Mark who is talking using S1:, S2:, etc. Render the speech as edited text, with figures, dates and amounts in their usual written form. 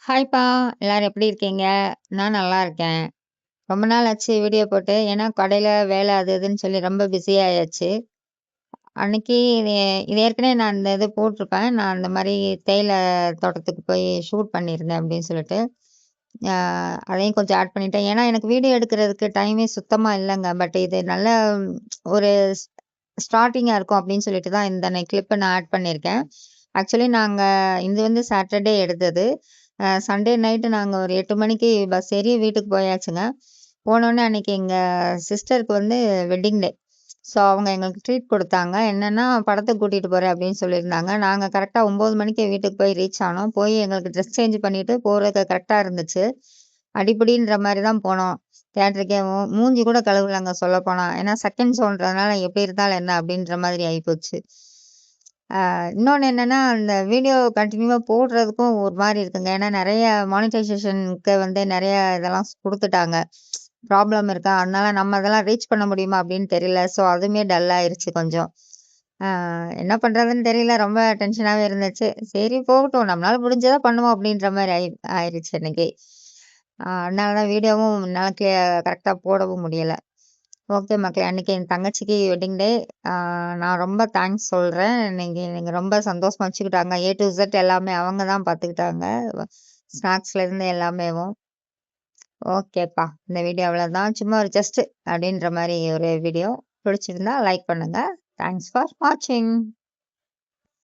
S1: ஹாய்ப்பா! எல்லாரும் எப்படி இருக்கீங்க? நான் நல்லா இருக்கேன். ரொம்ப நாள் ஆச்சு வீடியோ போட்டு. ஏன்னா கடையில வேலை அது இதுன்னு சொல்லி ரொம்ப பிஸி ஆயாச்சு. அன்னைக்கு இது ஏற்கனவே நான் இந்த இது போட்டிருப்பேன். நான் அந்த மாரி தேயிலை தோட்டத்துக்கு போய் ஷூட் பண்ணியிருந்தேன் அப்படின்னு சொல்லிட்டு. அ அதையும் கொஞ்சம் ஆட் பண்ணிட்டேன். ஏன்னா எனக்கு வீடியோ எடுக்கிறதுக்கு டைமே சுத்தமா இல்லங்க. பட் இது நல்ல ஒரு ஸ்டார்ட்டிங்கா இருக்கும் அப்படின்னு சொல்லிட்டு தான் இந்த கிளிப்ப நான் ஆட் பண்ணியிருக்கேன். ஆக்சுவலி நாங்க இது வந்து சாட்டர்டே எடுத்தது. சண்டே நைட்டு நாங்க ஒரு 8 மணிக்கு பஸ் ஏறி வீட்டுக்கு போயாச்சுங்க. போனோனே அன்னைக்கு எங்க சிஸ்டருக்கு வந்து வெட்டிங் டே. ஸோ அவங்க எங்களுக்கு ட்ரீட் குடுத்தாங்க. என்னன்னா, "படத்துக்கு கூட்டிட்டு போறேன்" அப்படின்னு சொல்லியிருந்தாங்க. நாங்க கரெக்ட்டா 9 மணிக்கு வீட்டுக்கு போய் ரீச் ஆனோம். போய் எங்களுக்கு ட்ரெஸ் சேஞ்ச் பண்ணிட்டு போறதுக்கு கரெக்ட்டா இருந்துச்சு. அடிபிடின்ற மாரி தான் போனோம். தியேட்டருக்கே மூஞ்சி கூட கழுவலங்க சொல்லப்போனா. ஏன்னா செகண்ட் ஷோன்றதுனால எப்படி இருந்தாலும் என்ன அப்படின்ற மாதிரி ஆயிப்போச்சு. இன்னொன்னு என்னன்னா, அந்த வீடியோ கன்டினியூவா போடுறதுக்கும் ஒரு மாரி இருக்குங்க. ஏன்னா நெறைய மானிட்டைசேஷனுக்கு வந்து நெறைய இதெல்லாம் குடுத்துட்டாங்க. ப்ராப்ளம் இருக்கா? அதனால நம்ம அதெல்லாம் ரீச் பண்ண முடியுமா அப்படின்னு தெரியல. ஸோ அதுவுமே டல் ஆயிருச்சு கொஞ்சம். அ என்ன பண்றதுன்னு தெரியல. ரொம்ப டென்ஷனாவே இருந்துச்சு. சரி போகட்டும். நம்மளால முடிஞ்சத பண்ணுவோம் அப்படின்ற மாரி ஆயிருச்சு இன்னைக்கு. அதனால தான் வீடியோவும் என்னால கரெக்ட்டா போடவும் முடியல. ஓகே மக்களே. அன்னைக்கு என் தங்கச்சிக்கு வெட்டிங் டே. ஆ நான் ரொம்ப தேங்க்ஸ் சொல்றேன். நீங்க நீங்க ரொம்ப சந்தோஷமா வச்சுக்கிட்டாங்க. ஏ டூ இசட் எல்லாமே அவங்க தான் பார்த்துக்கிட்டாங்க. ஸ்நாக்ஸ்லேருந்து எல்லாமேவும். ஓகேப்பா. இந்த வீடியோ அவ்வளோதான். சும்மா ஒரு ஜஸ்ட் அப்படின்ற மாரி ஒரு வீடியோ. பிடிச்சிருந்தா லைக் பண்ணுங்க. தேங்க்ஸ் ஃபார் வாட்சிங்.